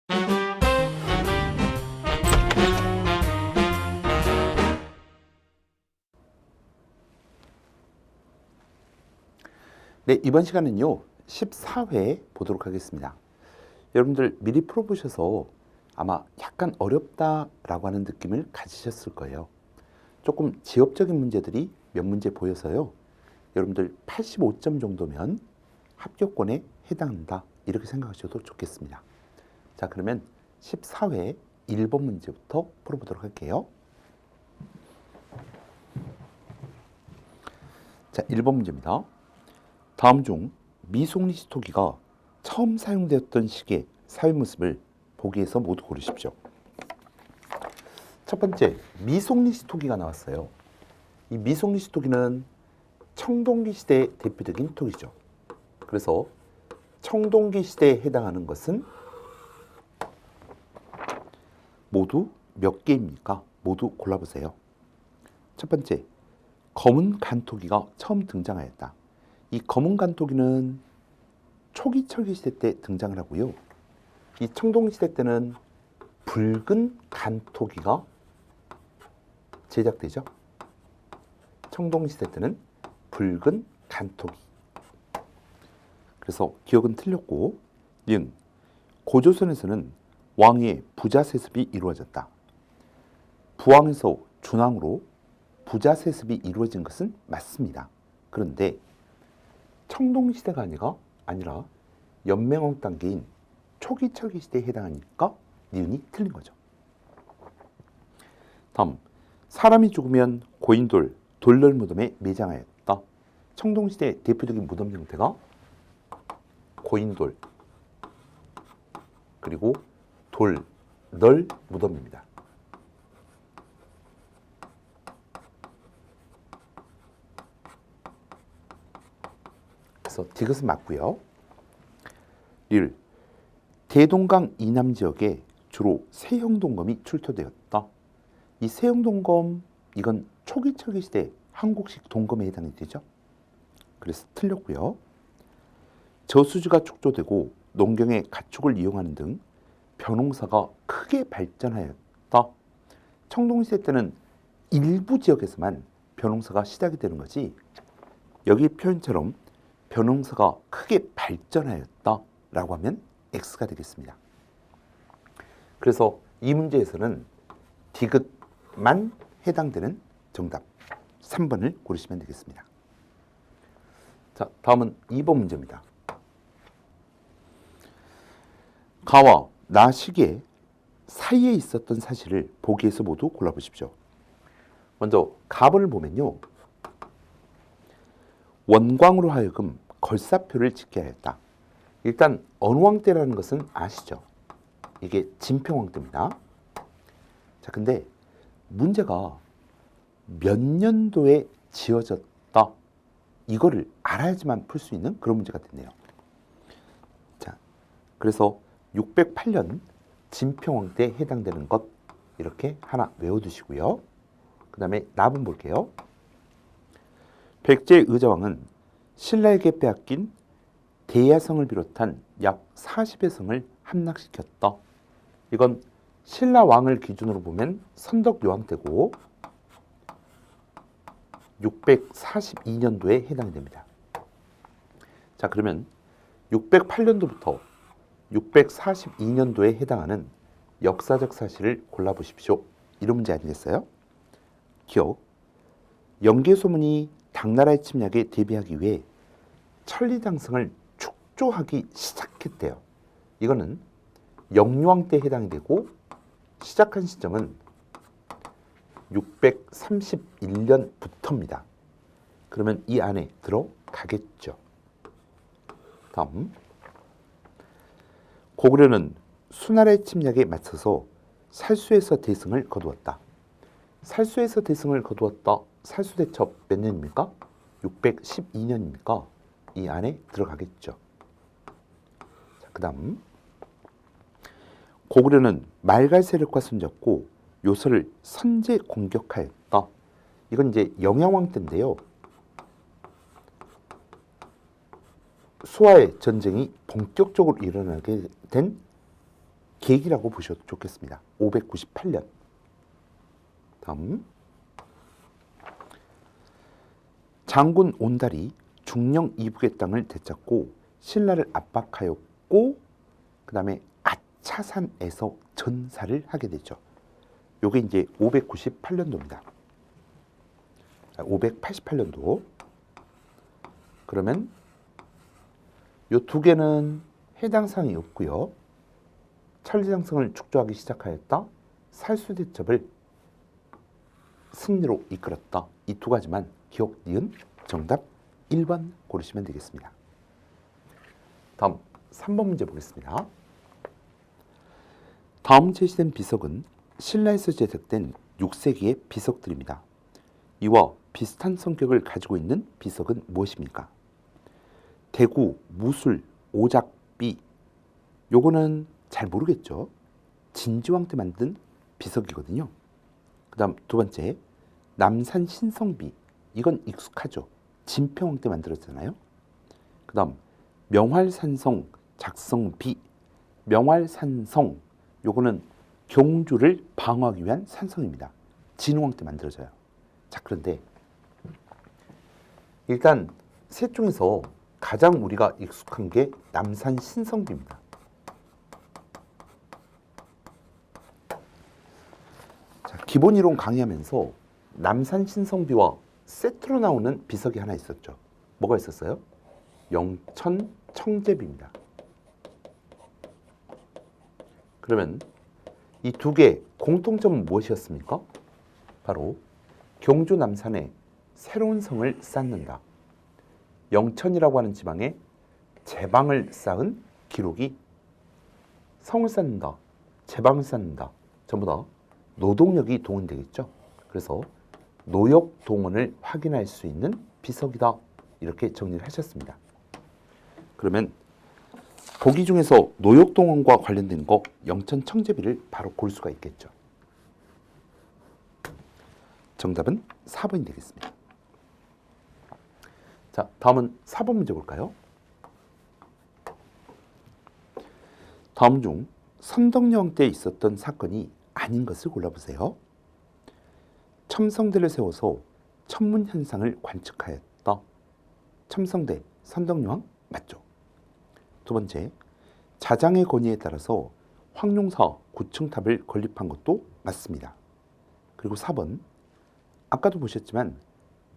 네, 이번 시간은요 14회 보도록 하겠습니다. 여러분들 미리 풀어보셔서 아마 약간 어렵다라고 하는 느낌을 가지셨을 거예요. 조금 지엽적인 문제들이 몇 문제 보여서요. 여러분들 85점 정도면 합격권에 해당한다 이렇게 생각하셔도 좋겠습니다. 자, 그러면 14회 1번 문제부터 풀어보도록 할게요. 자, 1번 문제입니다. 다음 중 미속리시토기가 처음 사용되었던 시기의 사회 모습을 보기에서 모두 고르십시오. 첫 번째, 미속리시토기가 나왔어요. 이 미속리시토기는 청동기 시대의 대표적인 토기죠. 그래서 청동기 시대에 해당하는 것은 모두 몇 개입니까? 모두 골라보세요. 첫 번째, 검은 간토기가 처음 등장하였다. 이 검은 간토기는 초기 철기 시대 때 등장을 하고요. 이 청동기 시대 때는 붉은 간토기가 제작되죠. 청동기 시대 때는 붉은 간토기. 그래서 기억은 틀렸고, 는 고조선에서는 왕위의 부자 세습이 이루어졌다. 부왕에서 준왕으로 부자 세습이 이루어진 것은 맞습니다. 그런데 청동시대가 아니라 연맹왕 단계인 초기 철기 시대에 해당하니까 니은이 틀린 거죠. 다음, 사람이 죽으면 고인돌, 돌널 무덤에 매장하였다. 청동시대의 대표적인 무덤 형태가 고인돌 그리고 돌널 무덤입니다. 그래서 디귿은 맞고요. 1. 대동강 이남 지역에 주로 세형동검이 출토되었다. 이 세형동검, 이건 초기 철기 시대 한국식 동검에 해당이 되죠. 그래서 틀렸고요. 저수지가 축조되고 농경의 가축을 이용하는 등 벼농사가 크게 발전하였다. 청동시대 때는 일부 지역에서만 벼농사가 시작이 되는 거지, 여기 표현처럼 벼농사가 크게 발전하였다라고 하면 X가 되겠습니다. 그래서 이 문제에서는 디귿만 해당되는 정답 3번을 고르시면 되겠습니다. 자, 다음은 2번 문제입니다. 가와 나 시계 사이에 있었던 사실을 보기에서 모두 골라보십시오. 먼저 갑을 보면요, 원광으로 하여금 걸사표를 짓게 하였다. 일단 어느 왕 때라는 것은 아시죠? 이게 진평왕 때입니다. 자, 근데 문제가 몇 년도에 지어졌다, 이거를 알아야지만 풀 수 있는 그런 문제가 됐네요. 자, 그래서 608년 진평왕 때 해당되는 것 이렇게 하나 외워두시고요. 그 다음에 나분 볼게요. 백제 의자왕은 신라에게 빼앗긴 대야성을 비롯한 약 40여 성을 함락시켰다. 이건 신라 왕을 기준으로 보면 선덕여왕 때고 642년도에 해당이 됩니다. 자, 그러면 608년도부터 642년도에 해당하는 역사적 사실을 골라보십시오. 이런 문제 아니겠어요? 기억, 영계소문이 당나라의 침략에 대비하기 위해 천리장성을 축조하기 시작했대요. 이거는 영유왕 때 해당이 되고 시작한 시점은 631년부터입니다. 그러면 이 안에 들어가겠죠. 다음, 고구려는 수나라의 침략에 맞서서 살수에서 대승을 거두었다. 살수에서 대승을 거두었다. 살수대첩 몇 년입니까? 612년입니까? 이 안에 들어가겠죠. 그 다음, 고구려는 말갈 세력과 손잡고 요서를 선제 공격하였다. 이건 이제 영야왕 때인데요. 수와의 전쟁이 본격적으로 일어나게 된 계기라고 보셔도 좋겠습니다. 598년. 다음. 장군 온달이 중령 이북의 땅을 되찾고 신라를 압박하였고 그 다음에 아차산에서 전사를 하게 되죠. 요게 이제 598년도입니다. 588년도. 그러면 요 두 개는 해당 사항이 없고요. 천리장성을 축조하기 시작하였다. 살수대첩을 승리로 이끌었다. 이 두 가지만 기억, 니은, 정답 1번 고르시면 되겠습니다. 다음 3번 문제 보겠습니다. 다음 제시된 비석은 신라에서 제작된 6세기의 비석들입니다. 이와 비슷한 성격을 가지고 있는 비석은 무엇입니까? 대구, 무술, 오작비. 요거는 잘 모르겠죠. 진지왕 때 만든 비석이거든요. 그 다음 두 번째, 남산 신성비. 이건 익숙하죠. 진평왕 때 만들었잖아요. 그 다음 명활산성 작성비. 명활산성 요거는 경주를 방어하기 위한 산성입니다. 진흥왕 때 만들어져요. 자, 그런데 일단 셋 중에서 가장 우리가 익숙한 게 남산 신성비입니다. 자, 기본 이론 강의하면서 남산 신성비와 세트로 나오는 비석이 하나 있었죠. 뭐가 있었어요? 영천 청제비입니다. 그러면 이 두 개의 공통점은 무엇이었습니까? 바로 경주 남산에 새로운 성을 쌓는다. 영천이라고 하는 지방에 제방을 쌓은 기록이 성을 쌓는다, 제방을 쌓는다. 전부 다 노동력이 동원되겠죠. 그래서 노역 동원을 확인할 수 있는 비석이다. 이렇게 정리를 하셨습니다. 그러면 보기 중에서 노역 동원과 관련된 거 영천 청제비를 바로 고를 수가 있겠죠. 정답은 4번이 되겠습니다. 자, 다음은 4번 문제 볼까요? 다음 중 선덕여왕 때 있었던 사건이 아닌 것을 골라보세요. 첨성대를 세워서 천문 현상을 관측하였다. 첨성대, 선덕여왕 맞죠? 두 번째, 자장의 건의에 따라서 황룡사 9층탑을 건립한 것도 맞습니다. 그리고 4번, 아까도 보셨지만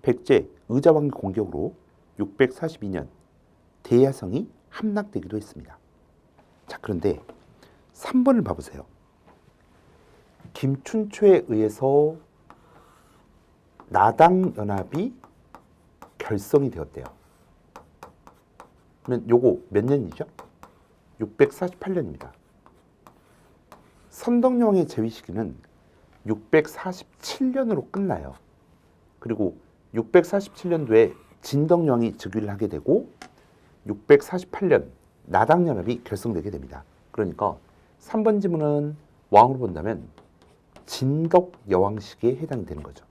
백제 의자왕의 공격으로 642년 대야성이 함락되기도 했습니다. 자, 그런데 3번을 봐보세요. 김춘초에 의해서 나당연합이 결성이 되었대요. 그러면 요거 몇 년이죠? 648년입니다. 선덕여왕의 재위 시기는 647년으로 끝나요. 그리고 647년도에 진덕여왕이 즉위를 하게 되고 648년 나당연합이 결성되게 됩니다. 그러니까 3번 지문은 왕으로 본다면 진덕여왕 시기에 해당이 되는 거죠.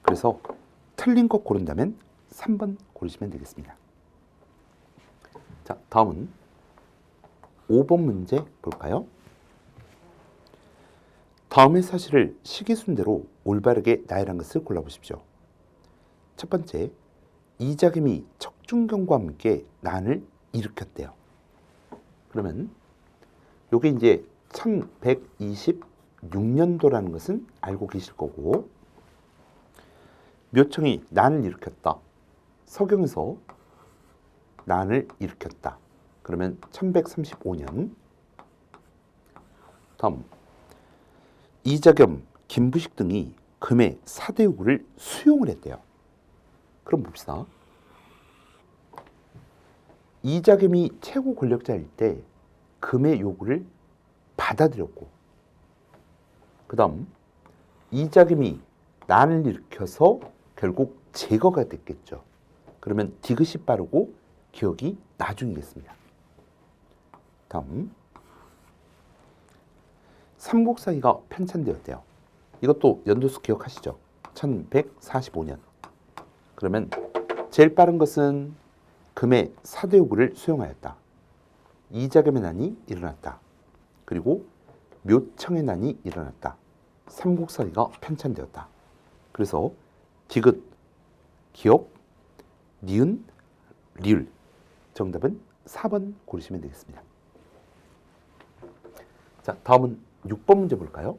그래서 틀린 것 고른다면 3번 고르시면 되겠습니다. 자, 다음은 5번 문제 볼까요? 다음의 사실을 시기순대로 올바르게 나열한 것을 골라보십시오. 첫 번째, 이자겸이 척준경과 함께 난을 일으켰대요. 그러면 요게 이제 1126년도라는 것은 알고 계실 거고, 묘청이 난을 일으켰다. 서경에서 난을 일으켰다. 그러면 1135년. 다음, 이자겸, 김부식 등이 금의 4대 요구를 수용을 했대요. 그럼 봅시다. 이자겸이 최고 권력자일 때 금의 요구를 받아들였고, 그 다음 이자겸이 난을 일으켜서 결국 제거가 됐겠죠. 그러면 디귿이 빠르고 기억이 나중이겠습니다. 다음, 삼국사기가 편찬되었대요. 이것도 연도수 기억하시죠? 1145년. 그러면 제일 빠른 것은 금의 4대 요구를 수용하였다. 이자겸의 난이 일어났다. 그리고 묘청의 난이 일어났다. 삼국사기가 편찬되었다. 그래서 디귿, 기역, 니은, 리을. 정답은 4번 고르시면 되겠습니다. 자, 다음은 6번 문제 볼까요?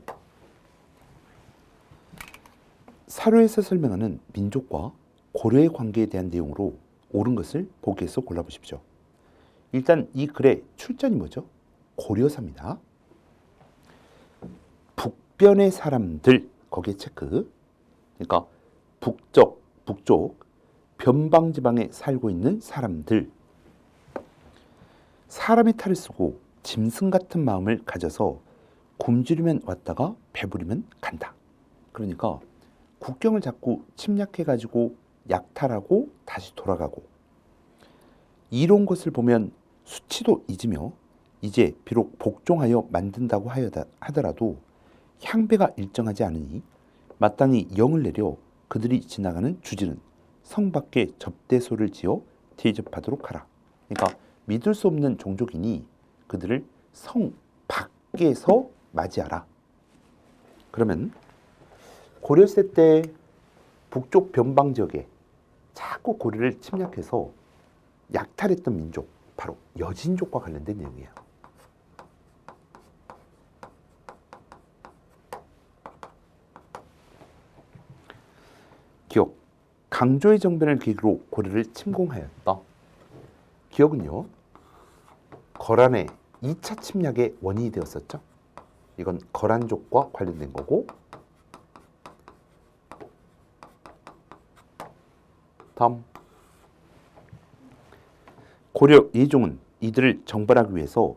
사료에서 설명하는 민족과 고려의 관계에 대한 내용으로 옳은 것을 보기에서 골라보십시오. 일단 이 글의 출전이 뭐죠? 고려사입니다. 북변의 사람들, 거기에 체크. 그러니까 북쪽, 변방지방에 살고 있는 사람들. 사람의 탈을 쓰고 짐승 같은 마음을 가져서 굶주리면 왔다가 배부리면 간다. 그러니까 국경을 자꾸 침략해가지고 약탈하고 다시 돌아가고, 이런 것을 보면 수치도 잊으며 이제 비록 복종하여 만든다고 하더라도 향배가 일정하지 않으니 마땅히 영을 내려 그들이 지나가는 주지는 성 밖에 접대소를 지어 대접하도록 하라. 그러니까 믿을 수 없는 종족이니 그들을 성 밖에서 맞이하라. 그러면 고려시대 때 북쪽 변방 지역에 자꾸 고려를 침략해서 약탈했던 민족, 바로 여진족과 관련된 내용이에요. 기억, 강조의 정변을 계기로 고려를 침공하였다. 기억은요, 거란의 2차 침략의 원인이 되었었죠. 이건 거란족과 관련된 거고, 다음, 고려 예종은 이들을 정벌하기 위해서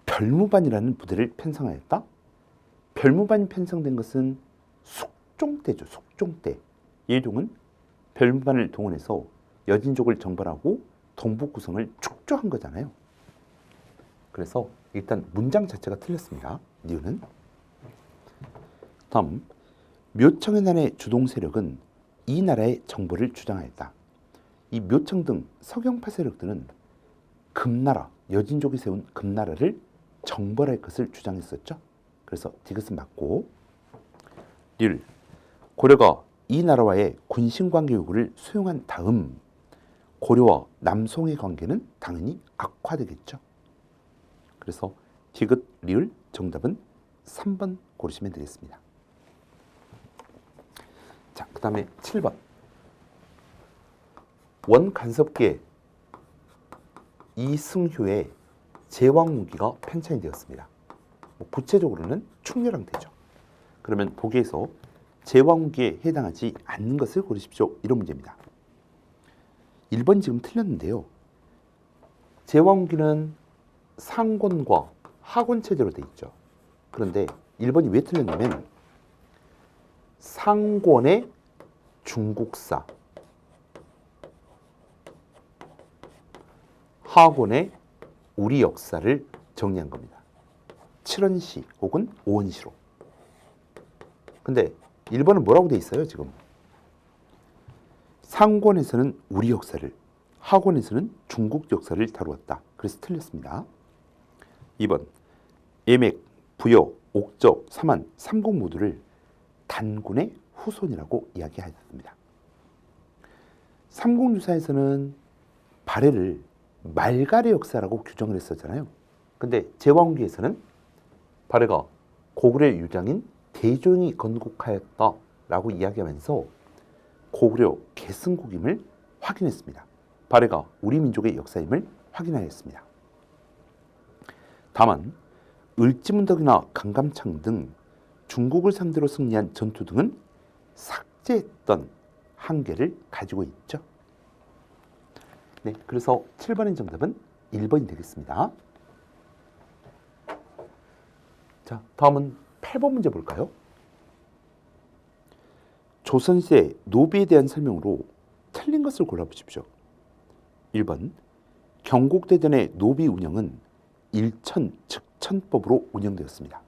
별무반이라는 부대를 편성하였다. 별무반이 편성된 것은 숙종때죠. 숙종때. 예종은 별무반을 동원해서 여진족을 정벌하고 동북 구성을 축조한 거잖아요. 그래서 일단 문장 자체가 틀렸습니다. 이유는. 다음, 묘청의 난의 주동 세력은 이 나라의 정벌을 주장하였다. 이 묘청 등 서경파 세력들은 금나라, 여진족이 세운 금나라를 정벌할 것을 주장했었죠. 그래서 디귿은 맞고, 릴, 고려가 이 나라와의 군신관계 요구를 수용한 다음 고려와 남송의 관계는 당연히 악화되겠죠. 그래서 디귿, 리을 정답은 3번 고르시면 되겠습니다. 자, 그 다음에 7번. 원간섭기에 이승효의 제왕무기가 편찬이 되었습니다. 구체적으로는 충렬왕대죠. 그러면 보기에서 제왕무기에 해당하지 않는 것을 고르십시오. 이런 문제입니다. 1번 지금 틀렸는데요. 제왕무기는 상권과 하권 체제로 되어 있죠. 그런데 1번이 왜 틀렸냐면 상권의 중국사, 하권의 우리 역사를 정리한 겁니다. 7원시 혹은 5원시로. 근데 1번은 뭐라고 돼 있어요, 지금? 상권에서는 우리 역사를, 하권에서는 중국 역사를 다루었다. 그래서 틀렸습니다. 2번, 예맥, 부여, 옥적, 삼한, 삼국 모두를 단군의 후손이라고 이야기하였습니다. 삼국유사에서는 발해를 말갈의 역사라고 규정을 했었잖아요. 근데 제왕기에서는 발해가 고구려의 유장인 대종이 건국하였다라고 이야기하면서 고구려 개승국임을 확인했습니다. 발해가 우리 민족의 역사임을 확인하였습니다. 다만 을지문덕이나 강감창 등 중국을 상대로 승리한 전투 등은 삭제했던 한계를 가지고 있죠. 네, 그래서 7번의 정답은 1번이 되겠습니다. 자, 다음은 8번 문제 볼까요? 조선시대 노비에 대한 설명으로 틀린 것을 골라보십시오. 1번, 경국대전의 노비 운영은 일천즉천법으로 운영되었습니다.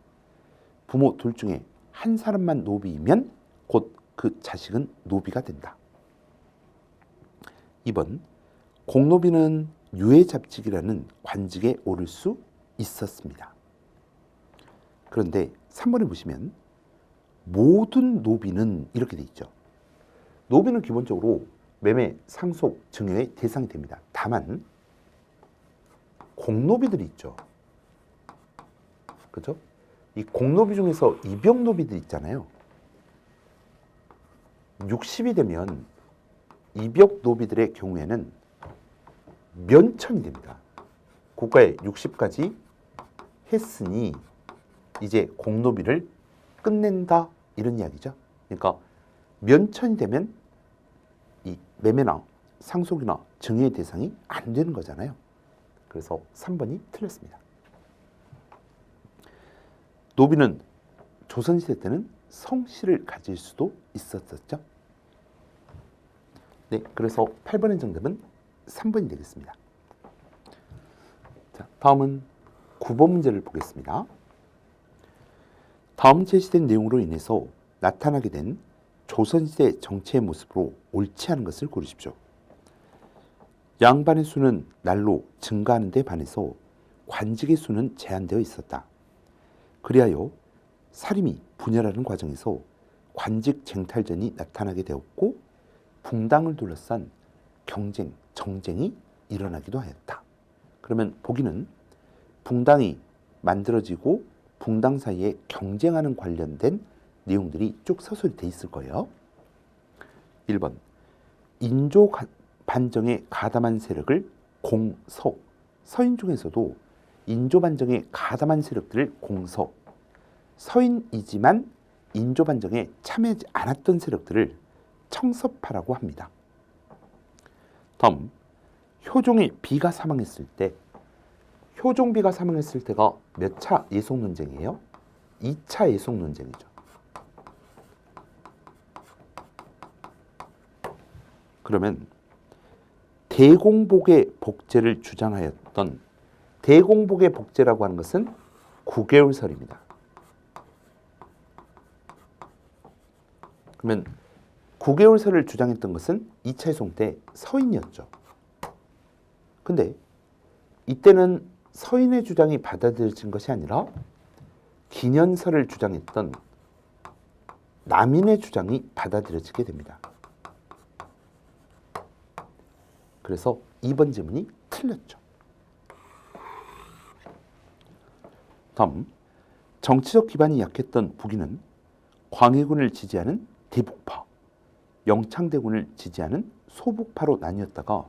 부모 둘 중에 한 사람만 노비이면 곧 그 자식은 노비가 된다. 2번, 공노비는 유해잡직이라는 관직에 오를 수 있었습니다. 그런데 3번에 보시면 모든 노비는 이렇게 돼 있죠. 노비는 기본적으로 매매, 상속, 증여의 대상이 됩니다. 다만 공노비들이 있죠. 그렇죠? 이 공노비 중에서 입역노비들 있잖아요. 60이 되면 입역노비들의 경우에는 면천이 됩니다. 국가에 60까지 했으니 이제 공노비를 끝낸다 이런 이야기죠. 그러니까 면천이 되면 이 매매나 상속이나 증여의 대상이 안 되는 거잖아요. 그래서 3번이 틀렸습니다. 노비는 조선시대 때는 성씨를 가질 수도 있었었죠. 네, 그래서 8번의 정답은 3번이 되겠습니다. 자, 다음은 9번 문제를 보겠습니다. 다음 제시된 내용으로 인해서 나타나게 된 조선시대 정치의 모습으로 옳지 않은 것을 고르십시오. 양반의 수는 날로 증가하는 데 반해서 관직의 수는 제한되어 있었다. 그리하여 사림이 분열하는 과정에서 관직 쟁탈전이 나타나게 되었고 붕당을 둘러싼 경쟁, 정쟁이 일어나기도 하였다. 그러면 보기는 붕당이 만들어지고 붕당 사이에 경쟁하는 관련된 내용들이 쭉 서술이 돼 있을 거예요. 1번 인조 반정에 가담한 세력을 공서, 서인 중에서도 인조 반정에 가담한 세력들을 공서, 서인이지만 인조 반정에 참여하지 않았던 세력들을 청섭파라고 합니다. 다음 효종의 비가 사망했을 때, 효종비가 사망했을 때가 몇 차 예속 논쟁이에요? 2차 예속 논쟁이죠. 그러면 대공복의 복제를 주장하였던, 대공복의 복제라고 하는 것은 9개월설입니다. 그러면 9개월설을 주장했던 것은 2차 예송 때 서인이었죠. 근데 이때는 서인의 주장이 받아들여진 것이 아니라 기년설을 주장했던 남인의 주장이 받아들여지게 됩니다. 그래서 2번 질문이 틀렸죠. 다음, 정치적 기반이 약했던 북인은 광해군을 지지하는 대북파, 영창대군을 지지하는 소북파로 나뉘었다가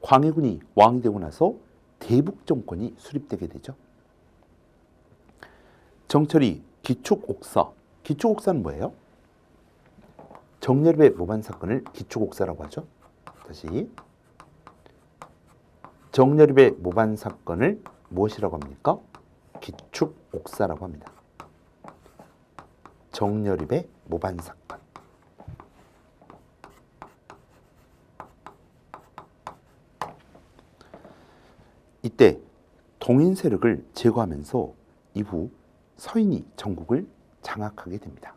광해군이 왕이 되고 나서 대북 정권이 수립되게 되죠. 정철이 기축옥사, 기축옥사는 뭐예요? 정열배 모반 사건을 기축옥사라고 하죠. 다시, 정열배 모반 사건을 무엇이라고 합니까? 기축옥사라고 합니다. 정열입의 모반 사건. 이때 동인 세력을 제거하면서 이후 서인이 전국을 장악하게 됩니다.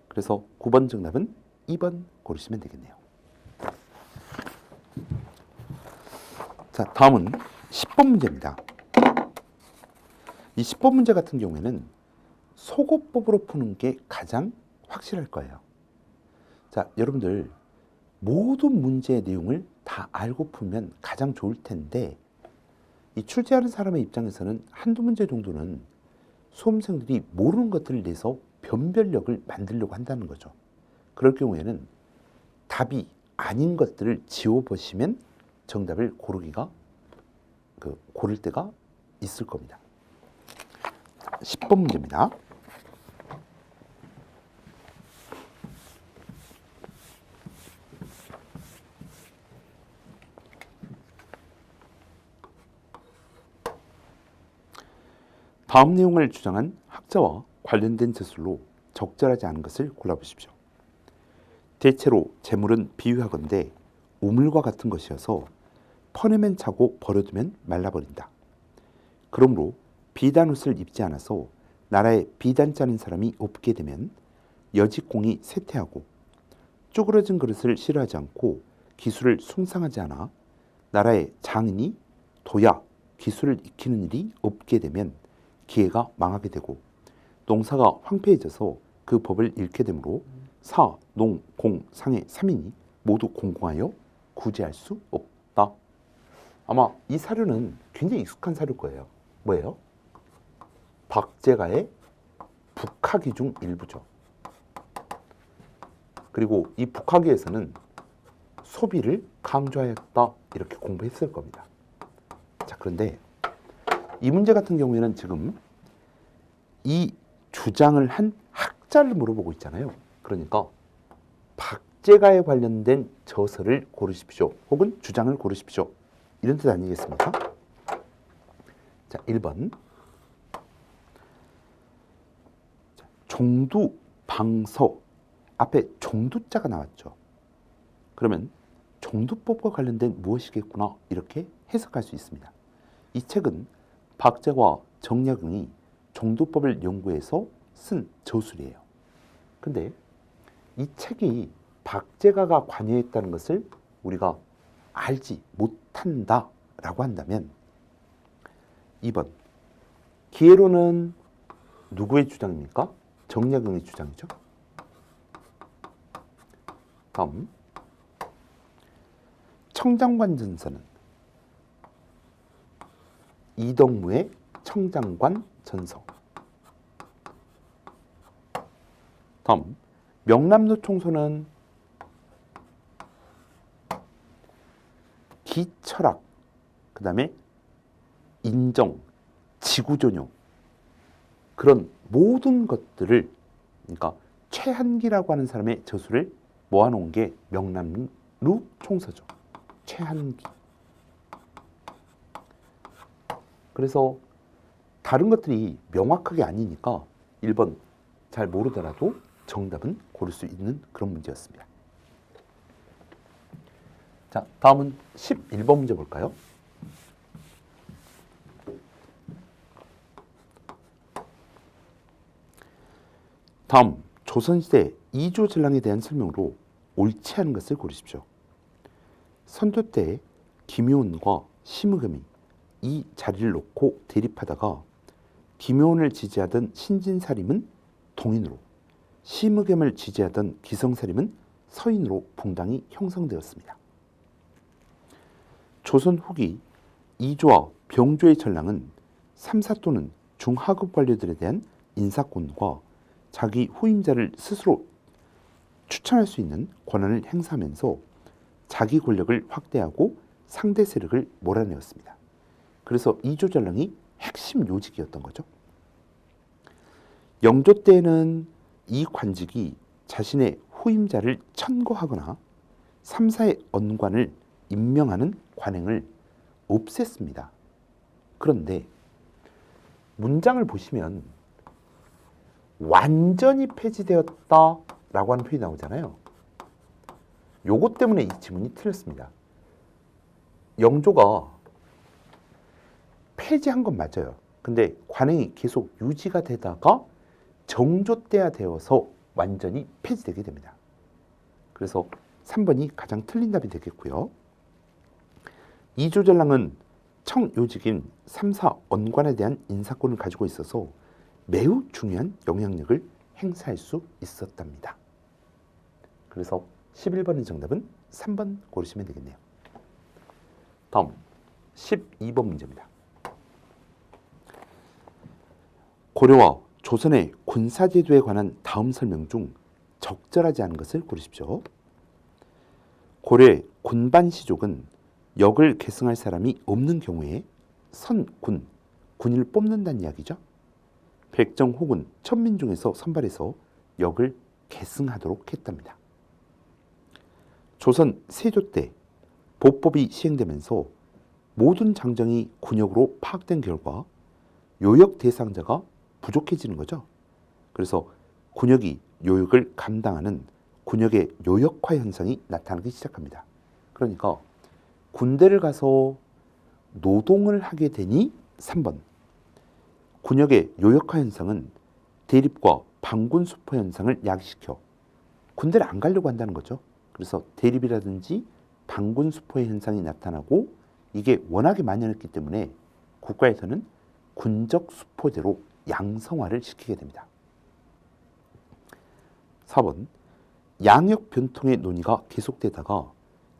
그래서 9번 정답은 2번 고르시면 되겠네요. 자, 다음은 10번 문제입니다. 이 10번 문제 같은 경우에는 소거법으로 푸는 게 가장 확실할 거예요. 자, 여러분들 모든 문제의 내용을 다 알고 풀면 가장 좋을 텐데 이 출제하는 사람의 입장에서는 한두 문제 정도는 수험생들이 모르는 것들을 내서 변별력을 만들려고 한다는 거죠. 그럴 경우에는 답이 아닌 것들을 지워보시면 정답을 고르기가 고를 때가 있을 겁니다. 10번 문제입니다. 다음 내용을 주장한 학자와 관련된 제술로 적절하지 않은 것을 골라보십시오. 대체로 재물은 비유하건대 우물과 같은 것이어서 퍼내면 차고 버려두면 말라버린다. 그러므로 비단 옷을 입지 않아서 나라에 비단 짜는 사람이 없게 되면 여직공이 쇠퇴하고 쭈그러진 그릇을 싫어하지 않고 기술을 숭상하지 않아 나라의 장인이 도약, 기술을 익히는 일이 없게 되면 기회가 망하게 되고 농사가 황폐해져서 그 법을 잃게 되므로 사, 농, 공, 상의 3인이 모두 공공하여 구제할 수 없다. 아마 이 사료는 굉장히 익숙한 사료일 거예요. 뭐예요? 박제가의 북하기 중 일부죠. 그리고 이 북하기에서는 소비를 강조하였다 이렇게 공부했을 겁니다. 자, 그런데 이 문제 같은 경우에는 지금 이 주장을 한 학자를 물어보고 있잖아요. 그러니까 박제가에 관련된 저서를 고르십시오. 혹은 주장을 고르십시오. 이런 뜻 아니겠습니까? 자, 1번. 종두 방서 앞에 종두자가 나왔죠. 그러면 종두법과 관련된 무엇이겠구나 이렇게 해석할 수 있습니다. 이 책은 박제과 정약용이 종두법을 연구해서 쓴 저술이에요. 근데 이 책이 박제가가 관여했다는 것을 우리가 알지 못한다라고 한다면 2번 기회로는 누구의 주장입니까? 정약용의 주장이죠. 다음 청장관 전서는 이덕무의 청장관 전서. 다음 명남로 총소는 기철학, 그 다음에 인정, 지구존용 그런 모든 것들을 그러니까 최한기라고 하는 사람의 저술을 모아놓은 게 명남루 총서죠. 최한기. 그래서 다른 것들이 명확하게 아니니까 1번 잘 모르더라도 정답은 고를 수 있는 그런 문제였습니다. 자, 다음은 11번 문제 볼까요? 다음 조선시대 이조전랑에 대한 설명으로 옳지 않은 것을 고르십시오. 선조 때 김효은과 심의겸이 이 자리를 놓고 대립하다가 김효은을 지지하던 신진사림은 동인으로, 심의겸을 지지하던 기성사림은 서인으로 붕당이 형성되었습니다. 조선 후기 이조와 병조의 전랑은 3사 또는 중하급 관료들에 대한 인사권과 자기 후임자를 스스로 추천할 수 있는 권한을 행사하면서 자기 권력을 확대하고 상대 세력을 몰아내었습니다. 그래서 이조전랑이 핵심 요직이었던 거죠. 영조 때에는 이 관직이 자신의 후임자를 천거하거나 3사의 언관을 임명하는 관행을 없앴습니다. 그런데 문장을 보시면 완전히 폐지되었다라고 하는 표현이 나오잖아요. 요것 때문에 이 지문이 틀렸습니다. 영조가 폐지한 건 맞아요. 근데 관행이 계속 유지가 되다가 정조 때야 되어서 완전히 폐지되게 됩니다. 그래서 3번이 가장 틀린 답이 되겠고요. 이조전랑은 청요직인 3사 언관에 대한 인사권을 가지고 있어서 매우 중요한 영향력을 행사할 수 있었답니다. 그래서 11번의 정답은 3번 고르시면 되겠네요. 다음 12번 문제입니다. 고려와 조선의 군사제도에 관한 다음 설명 중 적절하지 않은 것을 고르십시오. 고려의 군반시족은 역을 계승할 사람이 없는 경우에 선군, 군인을 뽑는다는 이야기죠. 백정 혹은 천민 중에서 선발해서 역을 계승하도록 했답니다. 조선 세조 때 보법이 시행되면서 모든 장정이 군역으로 파악된 결과 요역 대상자가 부족해지는 거죠. 그래서 군역이 요역을 감당하는 군역의 요역화 현상이 나타나기 시작합니다. 그러니까 군대를 가서 노동을 하게 되니 3번 군역의 요역화 현상은 대립과 반군수포 현상을 야기시켜 군대를 안 가려고 한다는 거죠. 그래서 대립이라든지 반군수포의 현상이 나타나고 이게 워낙에 만연했기 때문에 국가에서는 군적 수포제로 양성화를 시키게 됩니다. 4번 양역 변통의 논의가 계속되다가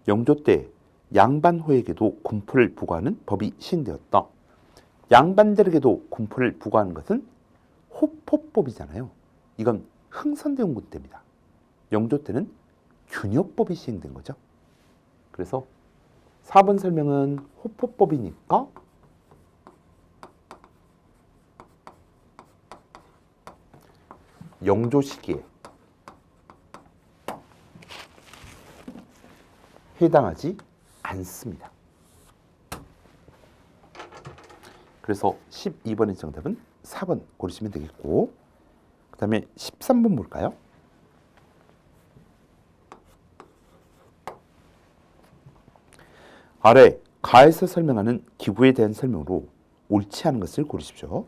영조 때 양반호에게도 군포를 부과하는 법이 시행되었다. 양반들에게도 군포를 부과하는 것은 호포법이잖아요. 이건 흥선대원군 때입니다. 영조 때는 균역법이 시행된 거죠. 그래서 4번 설명은 호포법이니까 영조 시기에 해당하지 않습니다. 그래서 12번의 정답은 4번 고르시면 되겠고, 그 다음에 13번 볼까요? 아래 가에서 설명하는 기구에 대한 설명으로 옳지 않은 것을 고르십시오.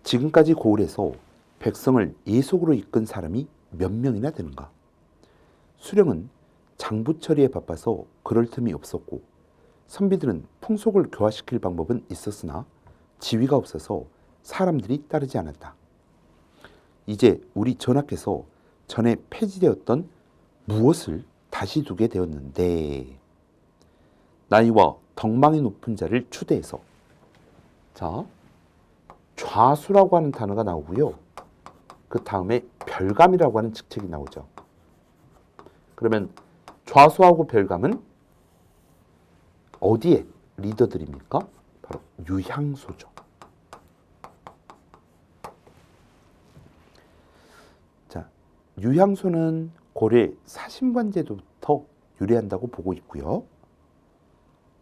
지금까지 고을에서 백성을 예속으로 이끈 사람이 몇 명이나 되는가? 수령은 장부 처리에 바빠서 그럴 틈이 없었고, 선비들은 풍속을 교화시킬 방법은 있었으나 지위가 없어서 사람들이 따르지 않았다. 이제 우리 전하께서 전에 폐지되었던 무엇을 다시 두게 되었는데, 나이와 덕망이 높은 자를 추대해서, 자, 좌수라고 하는 단어가 나오고요. 그 다음에 별감이라고 하는 직책이 나오죠. 그러면 좌수하고 별감은 어디에 리더들입니까? 바로 유향소죠. 자, 유향소는 고려 사신관제도부터 유래한다고 보고 있고요.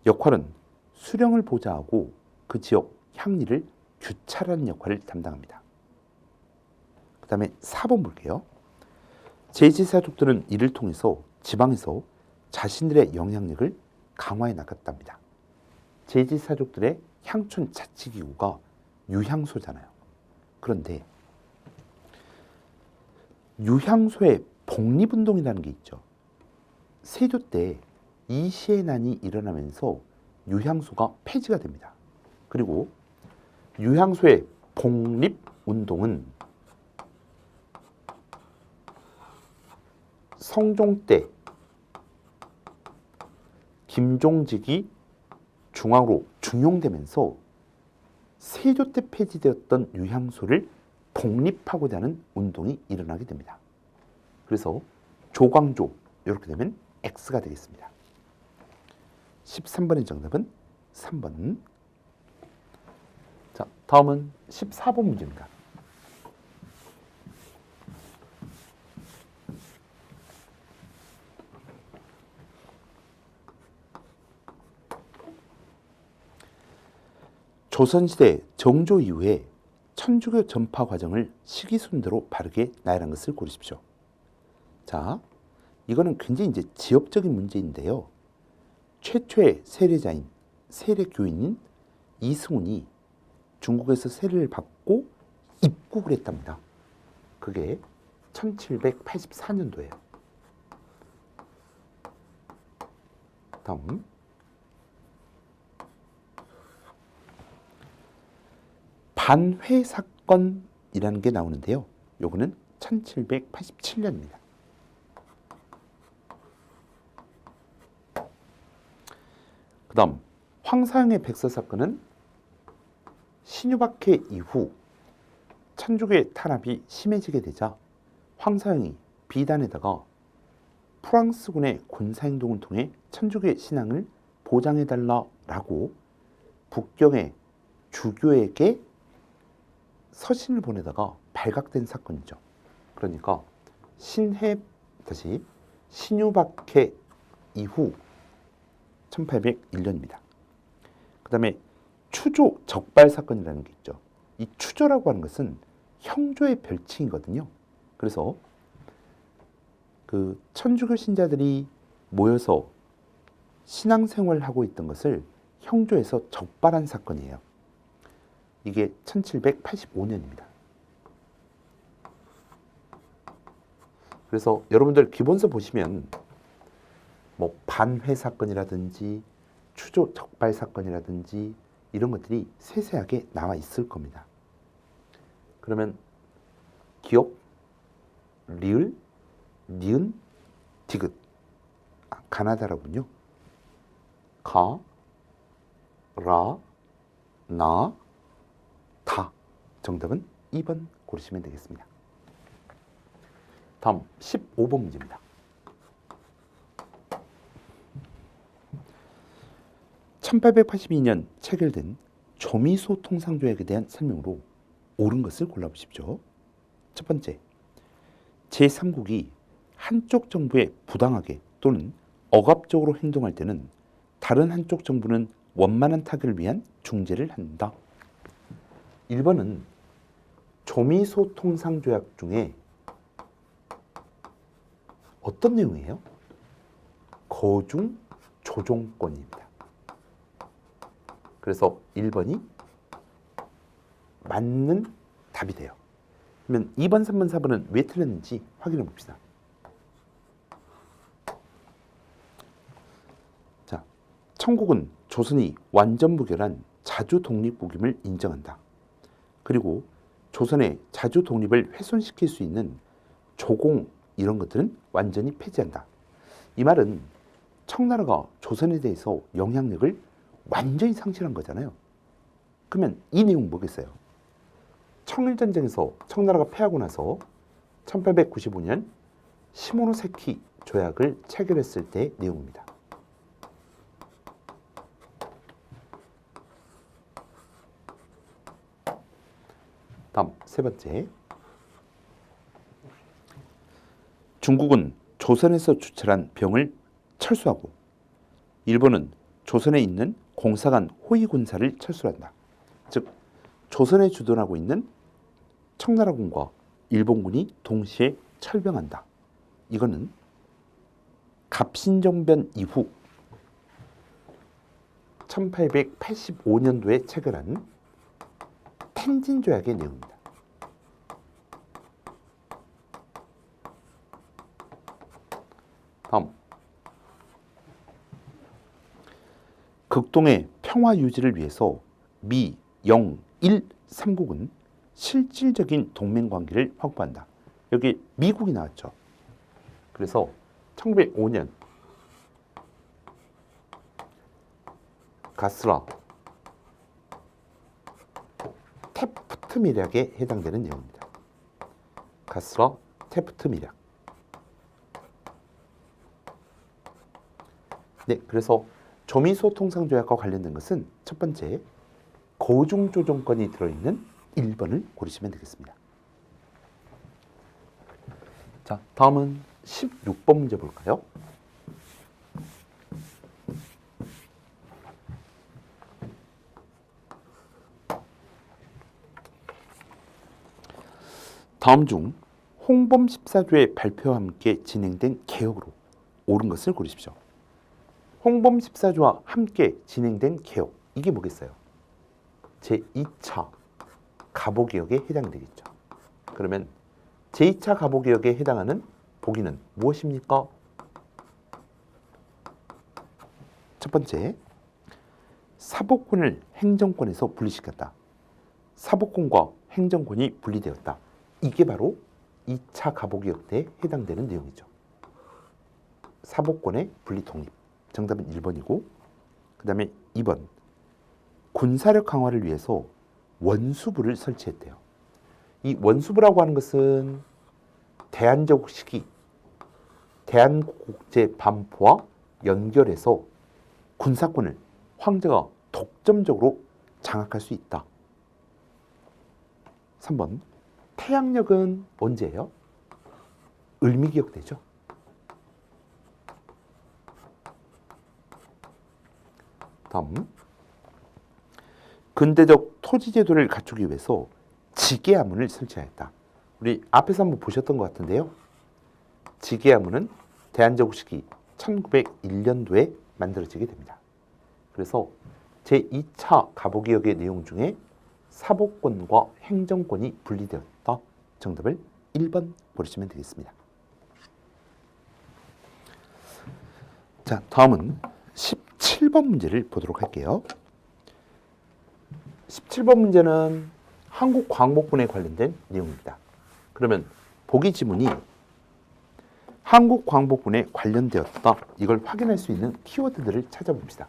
역할은 수령을 보좌하고 그 지역 향리를 규찰하는 역할을 담당합니다. 그 다음에 4번 볼게요. 제지사족들은 이를 통해서 지방에서 자신들의 영향력을 강화해 나갔답니다. 제지사족들의 향촌 자치기구가 유향소잖아요. 그런데 유향소의 복립운동이라는 게 있죠. 세조 때 이시해난이 일어나면서 유향소가 폐지가 됩니다. 그리고 유향소의 복립운동은 성종 때 김종직이 중앙으로 중용되면서 세조 때 폐지되었던 유향소를 복립하고자 하는 운동이 일어나게 됩니다. 그래서 조광조 이렇게 되면 X가 되겠습니다. 13번의 정답은 3번. 자, 다음은 14번 문제입니다. 조선시대 정조 이후에 천주교 전파 과정을 시기순대로 바르게 나열한 것을 고르십시오. 자, 이거는 굉장히 이제 지엽적인 문제인데요. 최초의 세례자인 세례교인인 이승훈이 중국에서 세례를 받고 입국을 했답니다. 그게 1784년도예요. 다음. 반회 사건이라는 게 나오는데요. 요거는 1787년입니다. 그 다음 황사영의 백서 사건은 신유박해 이후 천주교의 탄압이 심해지게 되자 황사영이 비단에다가 프랑스군의 군사행동을 통해 천주교의 신앙을 보장해달라라고 북경의 주교에게 서신을 보내다가 발각된 사건이죠. 그러니까 신유박해 이후 1801년입니다. 그 다음에 추조 적발 사건이라는 게 있죠. 이 추조라고 하는 것은 형조의 별칭이거든요. 그래서 그 천주교 신자들이 모여서 신앙생활을 하고 있던 것을 형조에서 적발한 사건이에요. 이게 1785년입니다. 그래서 여러분들 기본서 보시면 뭐 반회 사건이라든지 추조 적발 사건이라든지 이런 것들이 세세하게 나와 있을 겁니다. 그러면 기억, 리을, 니은, 디귿. 가나다라군요. 가, 라, 나, 다. 정답은 2번 고르시면 되겠습니다. 다음 15번 문제입니다. 1882년 체결된 조미소 통상조약에 대한 설명으로 옳은 것을 골라보십시오. 첫 번째, 제3국이 한쪽 정부에 부당하게 또는 억압적으로 행동할 때는 다른 한쪽 정부는 원만한 타결을 위한 중재를 한다. 1번은 조미소 통상조약 중에 어떤 내용이에요? 거중 조종권입니다. 그래서 1번이 맞는 답이 돼요. 그러면 2번, 3번, 4번은 왜 틀렸는지 확인해 봅시다. 자, 청국은 조선이 완전 무결한 자주 독립국임을 인정한다. 그리고 조선의 자주 독립을 훼손시킬 수 있는 조공 이런 것들은 완전히 폐지한다. 이 말은 청나라가 조선에 대해서 영향력을 완전히 상실한 거잖아요. 그러면 이 내용 뭐겠어요? 청일전쟁에서 청나라가 패하고 나서 1895년 시모노세키 조약을 체결했을 때의 내용입니다. 다음 세 번째, 중국은 조선에서 주철한 병을 철수하고 일본은 조선에 있는 공사관 호위군사를 철수한다. 즉 조선에 주둔하고 있는 청나라군과 일본군이 동시에 철병한다. 이거는 갑신정변 이후 1885년도에 체결한 텐진조약의 내용입니다. 다음, 극동의 평화 유지를 위해서 미, 영, 일, 3국은 실질적인 동맹관계를 확보한다. 여기 미국이 나왔죠. 그래서 1905년 가스라 테프트 밀약에 해당되는 내용입니다. 가스라 테프트 밀약. 네, 그래서 조미소 통상조약과 관련된 것은 첫 번째, 거중조정권이 들어있는 1번을 고르시면 되겠습니다. 자, 다음은 16번 문제 볼까요? 다음 중 홍범 14조의 발표와 함께 진행된 개혁으로 옳은 것을 고르십시오. 홍범 14조와 함께 진행된 개혁, 이게 뭐겠어요? 제2차 가보개혁에 해당되겠죠. 그러면 제2차 가보개혁에 해당하는 보기는 무엇입니까? 첫 번째, 사법권을 행정권에서 분리시켰다. 사법권과 행정권이 분리되었다. 이게 바로 2차 가보개혁 때에 해당되는 내용이죠. 사법권의 분리 독립. 정답은 1번이고, 그 다음에 2번, 군사력 강화를 위해서 원수부를 설치했대요. 이 원수부라고 하는 것은 대한제국 시기 대한국제반포와 연결해서 군사권을 황제가 독점적으로 장악할 수 있다. 3번, 태양력은 언제예요? 을미기억되죠. 다음, 근대적 토지제도를 갖추기 위해서 지계하문을 설치하였다. 우리 앞에서 한번 보셨던 것 같은데요. 지계하문은 대한제국 시기 1901년도에 만들어지게 됩니다. 그래서 제2차 가보개혁의 내용 중에 사법권과 행정권이 분리되었다. 정답을 1번 고르시면 되겠습니다. 자, 다음은 17번 문제를 보도록 할게요. 17번 문제는 한국광복군에 관련된 내용입니다. 그러면 보기 지문이 한국광복군에 관련되었다. 이걸 확인할 수 있는 키워드들을 찾아봅시다.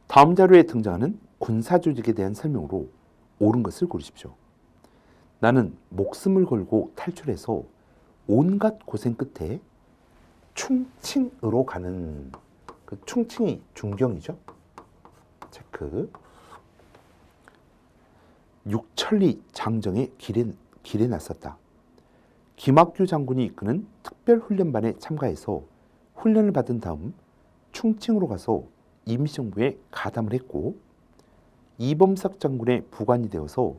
다음 자료에 등장하는 군사조직에 대한 설명으로 옳은 것을 고르십시오. 나는 목숨을 걸고 탈출해서 온갖 고생 끝에 충칭으로 가는, 그 충칭이 중경이죠. 체크. 육천리 장정의 길에 나섰다. 김학규 장군이 이끄는 특별훈련반에 참가해서 훈련을 받은 다음 충칭으로 가서 임시정부에 가담을 했고, 이범석 장군의 부관이 되어서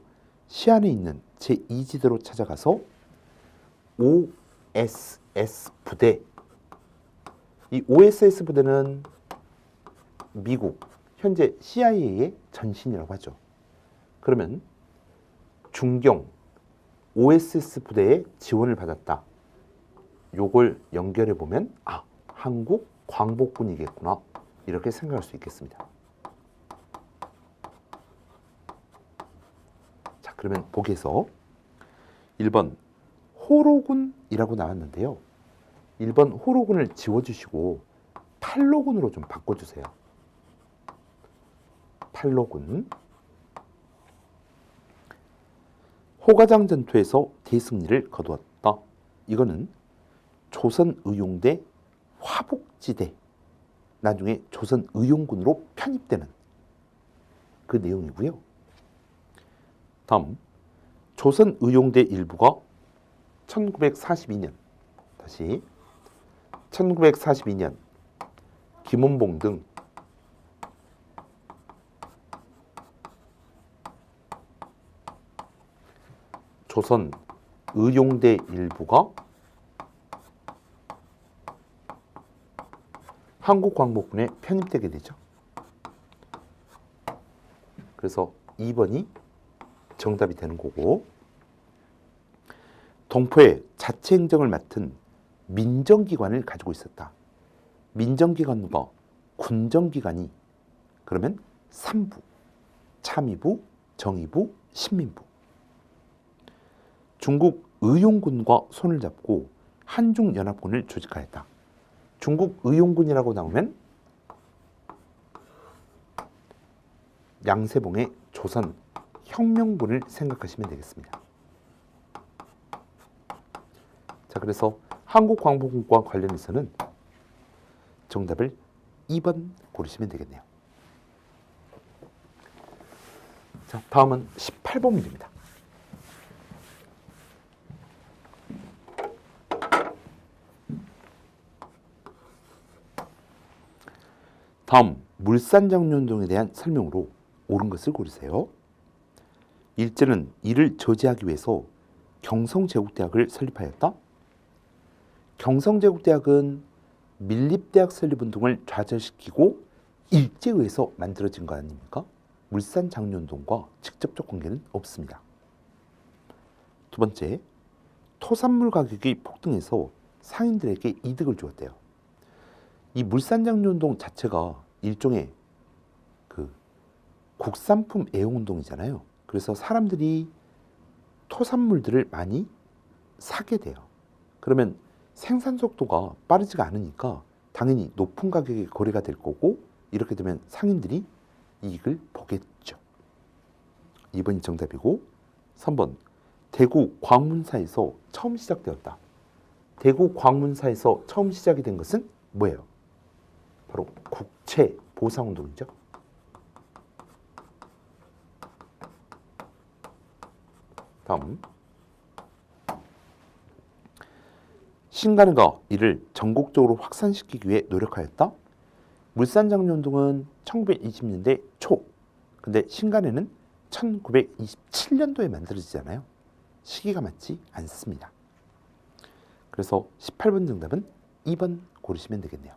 시안에 있는 제2지대로 찾아가서 OSS 부대, 이 OSS 부대는 미국, 현재 CIA의 전신이라고 하죠. 그러면 중경 OSS 부대의 지원을 받았다. 요걸 연결해 보면 한국 광복군이겠구나, 이렇게 생각할 수 있겠습니다. 자, 그러면 보기에서 1번 호로군이라고 나왔는데요. 1번 호로군을 지워주시고 팔로군으로 좀 바꿔주세요. 팔로군. 호가장 전투에서 대승리를 거두었다. 이거는 조선의용대 화북지대, 나중에 조선의용군으로 편입되는 그 내용이고요. 다음, 조선의용대 일부가 1942년, 다시 1942년 김원봉 등 조선의용대 일부가 한국광복군에 편입되게 되죠. 그래서 2번이 정답이 되는 거고, 동포의 자치 행정을 맡은 민정기관을 가지고 있었다. 민정기관과 군정기관이 그러면 3부, 참의부, 정의부, 신민부. 중국 의용군과 손을 잡고 한중연합군을 조직하였다. 중국 의용군이라고 나오면 양세봉의 조선 혁명군을 생각하시면 되겠습니다. 자, 그래서 한국광복군과 관련해서는 정답을 2번 고르시면 되겠네요. 자, 다음은 18번 문제입니다. 다음 물산장려운동에 대한 설명으로 옳은 것을 고르세요. 일제는 이를 저지하기 위해서 경성제국대학을 설립하였다. 경성제국대학은 밀립대학 설립운동을 좌절시키고 일제에 의해서 만들어진 거 아닙니까? 물산장려운동과 직접적 관계는 없습니다. 두 번째, 토산물 가격이 폭등해서 상인들에게 이득을 주었대요. 이 물산장려운동 자체가 일종의 그 국산품 애용운동이잖아요. 그래서 사람들이 토산물들을 많이 사게 돼요. 그러면 생산 속도가 빠르지가 않으니까 당연히 높은 가격에 거래가 될 거고, 이렇게 되면 상인들이 이익을 보겠죠. 2번이 정답이고, 3번 대구 광문사에서 처음 시작되었다. 대구 광문사에서 처음 시작이 된 것은 뭐예요? 바로 국채 보상운동이죠. 다음, 신간회가 이를 전국적으로 확산시키기 위해 노력하였다. 물산장려운동은 1920년대 초, 근데 신간회는 1927년도에 만들어지잖아요. 시기가 맞지 않습니다. 그래서 18번 정답은 2번 고르시면 되겠네요.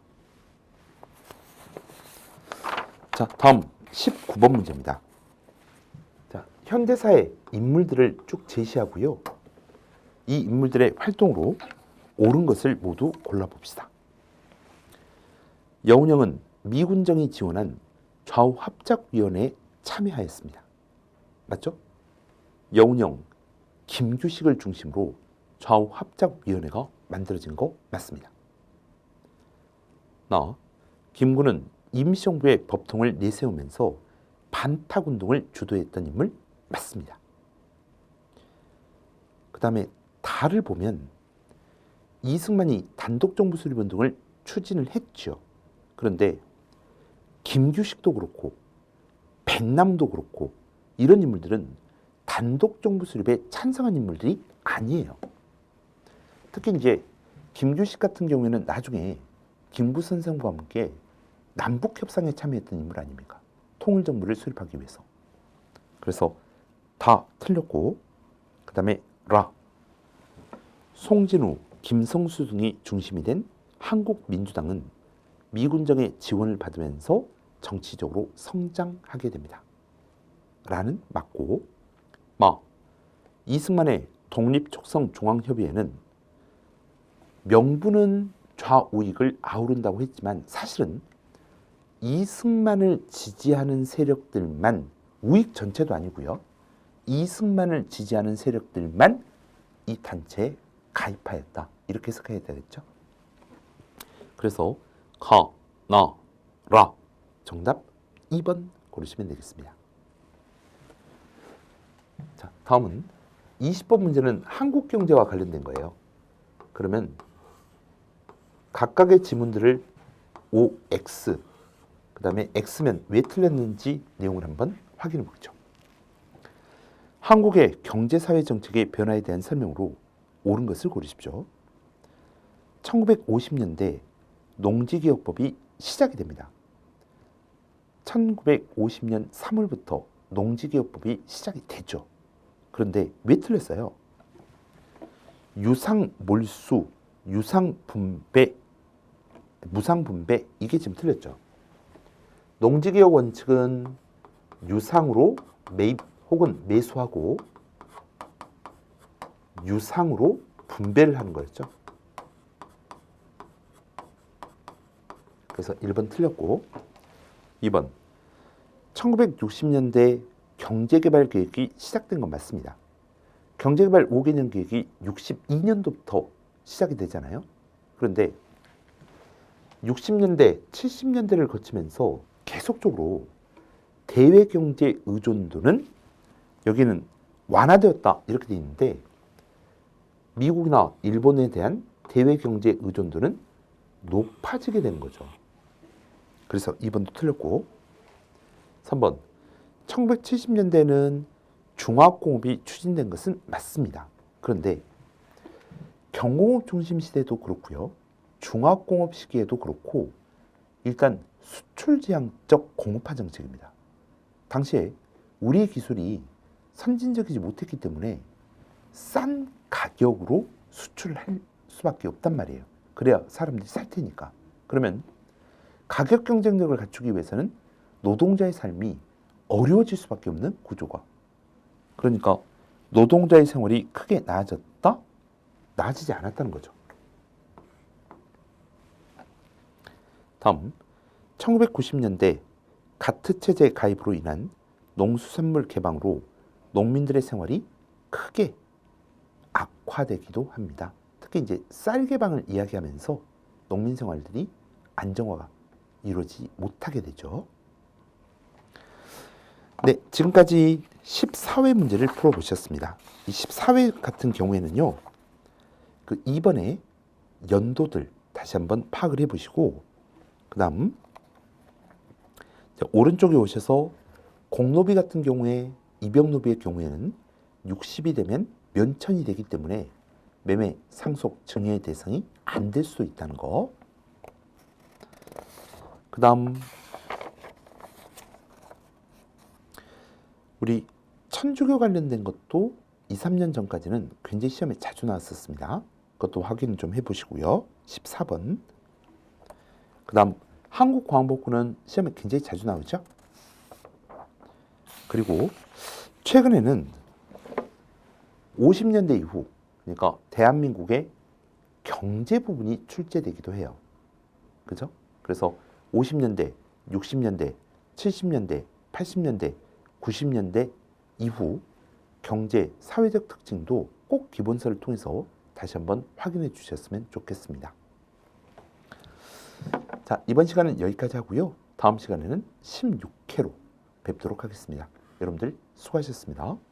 자, 다음 19번 문제입니다. 자, 현대사의 인물들을 쭉 제시하고요. 이 인물들의 활동으로 옳은 것을 모두 골라봅시다. 여운형은 미군정이 지원한 좌우합작위원회에 참여하였습니다. 맞죠? 여운형 김규식을 중심으로 좌우합작위원회가 만들어진 거 맞습니다. 김구는 임시정부의 법통을 내세우면서 반탁운동을 주도했던 인물 맞습니다. 그 다음에 다를 보면 이승만이 단독정부 수립운동을 추진을 했죠. 그런데 김규식도 그렇고 백남도 그렇고 이런 인물들은 단독정부 수립에 찬성한 인물들이 아니에요. 특히 이제 김규식 같은 경우에는 나중에 김구 선생과 함께 남북협상에 참여했던 인물 아닙니까? 통일정부를 수립하기 위해서. 그래서 다 틀렸고, 그 다음에 송진우, 김성수 등이 중심이 된 한국민주당은 미군정의 지원을 받으면서 정치적으로 성장하게 됩니다. 라는 맞고, 이승만의 독립촉성중앙협의회는 명분은 좌우익을 아우른다고 했지만 사실은 이승만을 지지하는 세력들만, 우익 전체도 아니고요, 이승만을 지지하는 세력들만 이 단체에 가입하였다. 이렇게 해석해야 되겠죠. 그래서 정답 2번 고르시면 되겠습니다. 자, 다음은 20번 문제는 한국 경제와 관련된 거예요. 그러면 각각의 지문들을 OX, 그 다음에 X면 왜 틀렸는지 내용을 한번 확인해 보죠. 한국의 경제사회 정책의 변화에 대한 설명으로 옳은 것을 고르십시오. 1950년대 농지개혁법이 시작이 됩니다. 1950년 3월부터 농지개혁법이 시작이 되죠. 그런데 왜 틀렸어요? 유상몰수, 유상분배, 무상분배 이게 지금 틀렸죠. 농지개혁 원칙은 유상으로 매입 혹은 매수하고 유상으로 분배를 하는 거였죠. 그래서 1번 틀렸고, 2번 1960년대 경제개발 계획이 시작된 건 맞습니다. 경제개발 5개년 계획이 62년도부터 시작이 되잖아요. 그런데 60년대, 70년대를 거치면서 계속적으로 대외경제 의존도는 여기는 완화되었다 이렇게 돼 있는데 미국이나 일본에 대한 대외경제 의존도는 높아지게 되는 거죠. 그래서 2번도 틀렸고, 3번 1970년대에는 중화공업이 추진된 것은 맞습니다. 그런데 경공업 중심 시대도 그렇고요, 중화공업 시기에도 그렇고 일단 수출지향적 공업화 정책입니다. 당시에 우리의 기술이 선진적이지 못했기 때문에 싼 가격으로 수출을 할 수밖에 없단 말이에요. 그래야 사람들이 살 테니까. 그러면 가격 경쟁력을 갖추기 위해서는 노동자의 삶이 어려워질 수밖에 없는 구조가. 그러니까 노동자의 생활이 크게 나아졌다? 나아지지 않았다는 거죠. 다음 1990년대 가트 체제 가입으로 인한 농수산물 개방으로 농민들의 생활이 크게 악화되기도 합니다. 특히 이제 쌀 개방을 이야기하면서 농민 생활들이 안정화가 이루어지지 못하게 되죠. 네, 지금까지 14회 문제를 풀어보셨습니다. 이 14회 같은 경우에는요, 그 2번의 연도들 다시 한번 파악을 해보시고, 그 다음 오른쪽에 오셔서 공노비 같은 경우에, 이병노비의 경우에는 60이 되면 면천이 되기 때문에 매매, 상속, 증여의 대상이 안 될 수 있다는 거. 그 다음 우리 천주교 관련된 것도 2, 3년 전까지는 굉장히 시험에 자주 나왔었습니다. 그것도 확인 좀 해보시고요. 14번. 그 다음 한국광복구는 시험에 굉장히 자주 나오죠. 그리고 최근에는 50년대 이후, 그러니까 대한민국의 경제 부분이 출제되기도 해요. 그죠? 그래서 50년대, 60년대, 70년대, 80년대, 90년대 이후 경제, 사회적 특징도 꼭 기본서를 통해서 다시 한번 확인해 주셨으면 좋겠습니다. 자, 이번 시간은 여기까지 하고요. 다음 시간에는 16회로 뵙도록 하겠습니다. 여러분들 수고하셨습니다.